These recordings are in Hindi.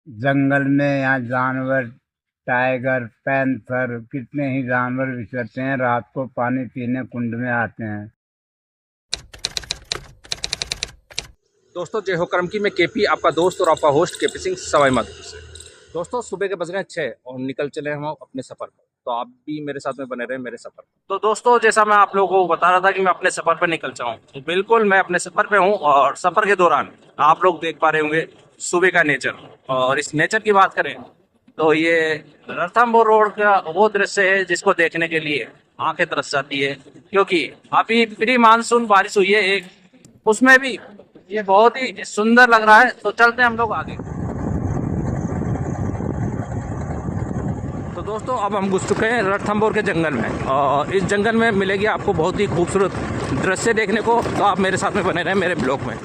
जंगल में यहाँ जानवर, टाइगर, पैंथर, कितने ही जानवर विचरते हैं। रात को पानी पीने कुंड में आते हैं। दोस्तों जय हो करम की। मैं केपी आपका दोस्त और आपका होस्ट केपी सिंह सवाई माधोपुर से। दोस्तों सुबह के बज गए 6 और निकल चले हम अपने सफर पर। तो आप भी मेरे साथ में बने रहे मेरे सफर पर। तो दोस्तों जैसा मैं आप लोगों को बता रहा था कि मैं अपने सफर पर निकल जाऊं, तो बिल्कुल मैं अपने सफर पे हूं। और सफर के दौरान आप लोग देख पा रहे होंगे सुबह का नेचर। और इस नेचर की बात करें तो ये रणथंभौर रोड का वो दृश्य है जिसको देखने के लिए आंखें तरस जाती है, क्योंकि अभी प्री मानसून बारिश हुई है एक, उसमें भी ये बहुत ही सुंदर लग रहा है। तो चलते हैं हम लोग आगे। तो दोस्तों अब हम घुस चुके हैं रणथंभौर के जंगल में, और इस जंगल में मिलेगी आपको बहुत ही खूबसूरत दृश्य देखने को। तो आप मेरे साथ में बने रहें मेरे ब्लॉग में।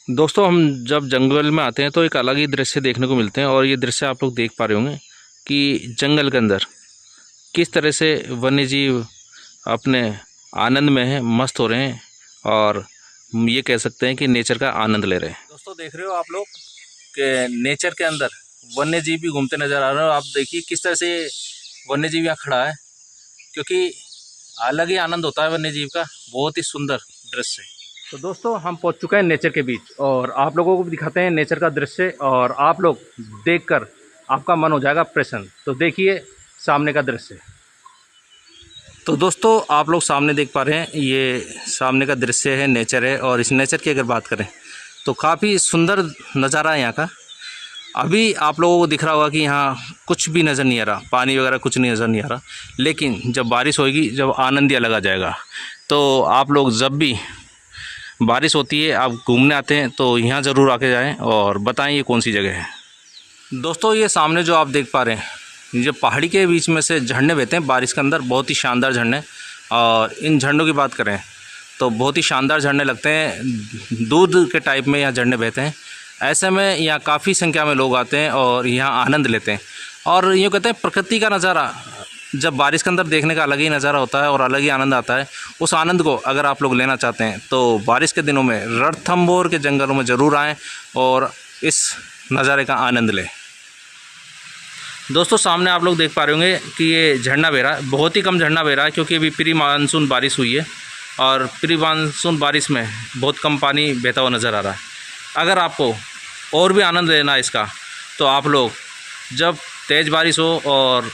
दोस्तों हम जब जंगल में आते हैं तो एक अलग ही दृश्य देखने को मिलते हैं, और ये दृश्य आप लोग देख पा रहे होंगे कि जंगल के अंदर किस तरह से वन्य जीव अपने आनंद में है, मस्त हो रहे हैं, और ये कह सकते हैं कि नेचर का आनंद ले रहे हैं। दोस्तों देख रहे हो आप लोग कि नेचर के अंदर वन्य जीव भी घूमते नजर आ रहे हैं। आप देखिए किस तरह से वन्य जीव यहाँ खड़ा है, क्योंकि अलग ही आनंद होता है वन्य जीव का। बहुत ही सुंदर दृश्य। तो दोस्तों हम पहुंच चुके हैं नेचर के बीच, और आप लोगों को भी दिखाते हैं नेचर का दृश्य, और आप लोग देखकर आपका मन हो जाएगा प्रसन्न। तो देखिए सामने का दृश्य। तो दोस्तों आप लोग सामने देख पा रहे हैं, ये सामने का दृश्य है, नेचर है। और इस नेचर की अगर बात करें तो काफ़ी सुंदर नज़ारा है यहाँ का। अभी आप लोगों को दिख रहा होगा कि यहाँ कुछ भी नज़र नहीं आ रहा, पानी वगैरह कुछ नहीं नज़र नहीं आ रहा, लेकिन जब बारिश होगी, जब आनंद ही अलग आ जाएगा। तो आप लोग जब भी बारिश होती है, आप घूमने आते हैं, तो यहाँ ज़रूर आके जाएँ और बताएं ये कौन सी जगह है। दोस्तों ये सामने जो आप देख पा रहे हैं, जो पहाड़ी के बीच में से झरने बहते हैं बारिश के अंदर, बहुत ही शानदार झरने। और इन झरनों की बात करें तो बहुत ही शानदार झरने लगते हैं, दूध के टाइप में यहाँ झरने बहते हैं। ऐसे में यहाँ काफ़ी संख्या में लोग आते हैं और यहाँ आनंद लेते हैं। और यूँ कहते हैं प्रकृति का नज़ारा जब बारिश के अंदर देखने का अलग ही नज़ारा होता है और अलग ही आनंद आता है। उस आनंद को अगर आप लोग लेना चाहते हैं तो बारिश के दिनों में रणथंभौर के जंगलों में ज़रूर आएँ और इस नज़ारे का आनंद लें। दोस्तों सामने आप लोग देख पा रहे होंगे कि ये झरना बह रहा है, बहुत ही कम झरना बह रहा है, क्योंकि अभी प्री मानसून बारिश हुई है, और प्री मानसून बारिश में बहुत कम पानी बहता हुआ नज़र आ रहा है। अगर आपको और भी आनंद लेना है इसका, तो आप लोग जब तेज़ बारिश हो और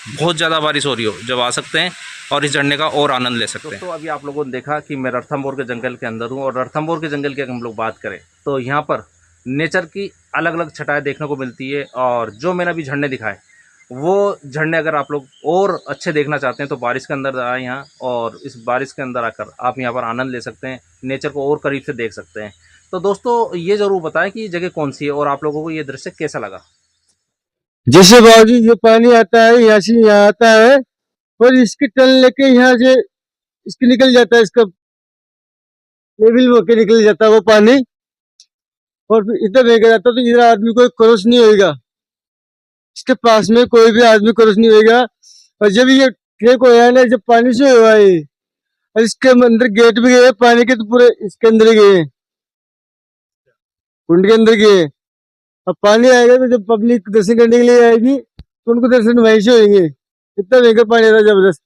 बहुत ज़्यादा बारिश हो रही हो, जब आ सकते हैं और इस झरने का और आनंद ले सकते हैं। तो अभी आप लोगों ने देखा कि मैं रणथंभौर के जंगल के अंदर हूँ, और रणथंभौर के जंगल की अगर हम लोग बात करें तो यहाँ पर नेचर की अलग अलग छटाएँ देखने को मिलती है। और जो मैंने अभी झरने दिखाए, वो झरने अगर आप लोग और अच्छे देखना चाहते हैं तो बारिश के अंदर आए यहाँ, और इस बारिश के अंदर आकर आप यहाँ पर आनंद ले सकते हैं, नेचर को और करीब से देख सकते हैं। तो दोस्तों ये ज़रूर बताएं कि ये जगह कौन सी है और आप लोगों को ये दृश्य कैसा लगा। जैसे बाबूजी जो पानी आता है यहाँ से यहाँ आता है, और इसके टन लेके यहाँ से इसके निकल जाता है, इसका लेवल होके निकल जाता है वो पानी, और फिर इधर लेके जाता है। तो इधर आदमी कोई क्रॉस नहीं होएगा, इसके पास में कोई भी आदमी क्रॉस नहीं होएगा। और जब ये ट्रैक होया है ना, जब पानी से हुआ है, और इसके अंदर गेट भी गए पानी के, तो पूरे इसके अंदर ही गए, कुंड के अंदर गए। अब पानी आएगा तो जब पब्लिक दर्शन करने के लिए आएगी तो उनको दर्शन वहीं से होंगे। इतना भयंकर पानी आता है, जबरदस्त।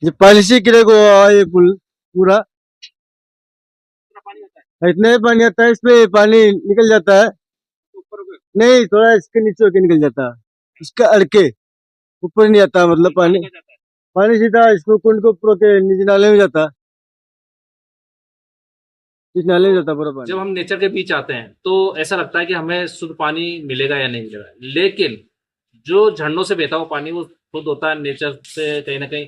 ये पानी से गिरे को ये पुल पूरा, इतना ही पानी आता है, इसमें पानी निकल जाता है। नहीं, थोड़ा इसके नीचे होके निकल जाता है, इसका अड़के ऊपर नहीं आता, मतलब पानी पानी सीधा इसको कुंड को ऊपर के नीचे नाले में जाता है, इस नाले में जाता है पूरा पानी। जब हम नेचर के बीच आते हैं तो ऐसा लगता है कि हमें शुद्ध पानी मिलेगा या नहीं मिलेगा, लेकिन जो झरनों से बहता हुआ पानी वो शुद्ध होता है, नेचर से कहीं ना कहीं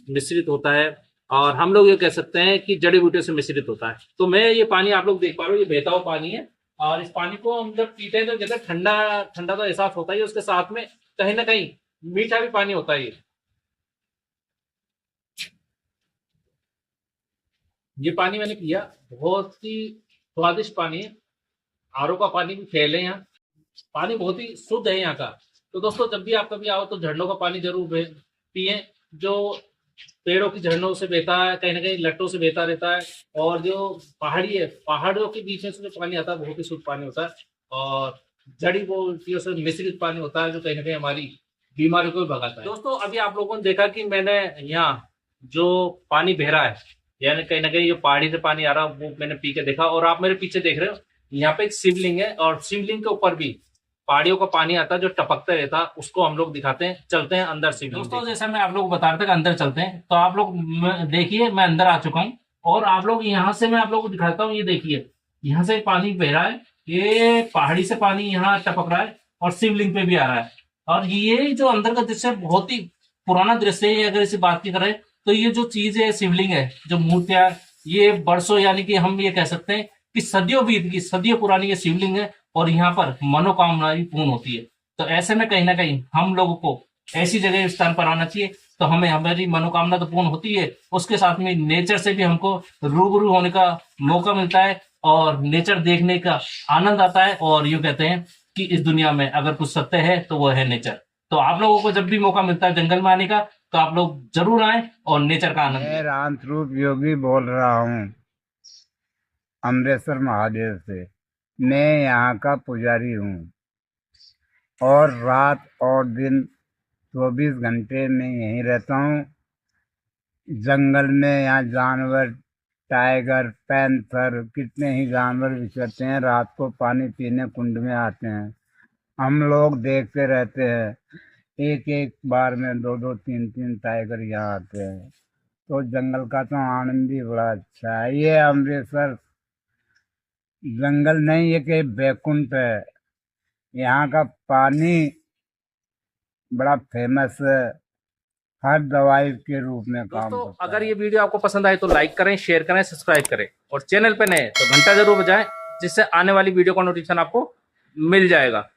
मिश्रित होता है। और हम लोग ये कह सकते हैं कि जड़ी बूटियों से मिश्रित होता है। तो मैं ये पानी आप लोग देख पा रहे हो, ये बहता हुआ पानी है, और इस पानी को हम जब पीते हैं तो कहते हैं ठंडा ठंडा तो एहसास होता है, उसके साथ में कहीं ना कहीं मीठा भी पानी होता है। ये पानी मैंने पिया, बहुत ही स्वादिष्ट पानी है। आरओ का पानी भी फेल है यहाँ, पानी बहुत ही शुद्ध है यहाँ का। तो दोस्तों जब भी आप कभी आओ तो झरनों का पानी जरूर पिए, जो पेड़ों की झरनों से बहता है, कहीं ना कहीं लट्टों से बहता रहता है। और जो पहाड़ी है, पहाड़ों के बीच में से जो पानी आता है बहुत ही शुद्ध पानी होता है, और जड़ी बूटियों से मिश्रित पानी होता है, जो कहीं ना कहीं हमारी बीमारियों को भी भगाता है। दोस्तों, अभी आप लोगों ने देखा कि मैंने यहाँ जो पानी बह रहा है, यानी कहीं ना कहीं जो पहाड़ी से पानी आ रहा है, वो मैंने पी के देखा। और आप मेरे पीछे देख रहे हो, यहाँ पे एक शिवलिंग है, और शिवलिंग के ऊपर भी पहाड़ियों का पानी आता है जो टपकता रहता है। उसको हम लोग दिखाते हैं, चलते हैं अंदर शिवलिंग। दोस्तों, जैसा मैं आप लोग को बता रहा था कि अंदर चलते हैं, तो आप लोग देखिए, मैं अंदर आ चुका हूँ। और आप लोग यहाँ से, मैं आप लोग को दिखाता हूँ, ये देखिए, यहाँ से पानी बह रहा है, ये पहाड़ी से पानी यहाँ टपक रहा है और शिवलिंग पे भी आ रहा है। और ये जो अंदर का दृश्य है, बहुत ही पुराना दृश्य है। अगर इसी बात की करें तो ये जो चीज है, शिवलिंग है, जो मूर्तियां, ये बरसों, यानी कि हम ये कह सकते हैं कि सदियों बीत गई, सदियों पुरानी ये शिवलिंग है, और यहाँ पर मनोकामना भी पूर्ण होती है। तो ऐसे में कहीं ना कहीं हम लोगों को ऐसी जगह स्थान पर आना चाहिए, तो हमें हमारी मनोकामना तो पूर्ण होती है, उसके साथ में नेचर से भी हमको रूबरू होने का मौका मिलता है, और नेचर देखने का आनंद आता है। और यूं कहते हैं कि इस दुनिया में अगर कुछ सत्य है तो वो है नेचर। तो आप लोगों को जब भी मौका मिलता है जंगल में आने का, तो आप लोग जरूर आए और नेचर का आनंद मैं लें। रामस्वरूप योगी बोल रहा हूँ, अमृतसर महादेव से। मैं यहाँ का पुजारी हूँ, और रात और दिन 24 घंटे में यहीं रहता हूँ। जंगल में यहाँ जानवर, टाइगर, पैंथर, कितने ही जानवर विचरते हैं। रात को पानी पीने कुंड में आते हैं, हम लोग देखते रहते हैं। एक एक बार में 2 2 3 3 टाइगर यहाँ आते हैं। तो जंगल का तो आनंद ही बड़ा अच्छा है। ये अमृतसर जंगल नहीं, ये कि बैकुंठ है। यहाँ का पानी बड़ा फेमस है, हर दवाई के रूप में काम दोस्तों, करता अगर है। ये वीडियो आपको पसंद आए तो लाइक करें, शेयर करें, सब्सक्राइब करें, और चैनल पे नए तो घंटा जरूर बजाएं, जिससे आने वाली वीडियो का नोटिफिकेशन आपको मिल जाएगा।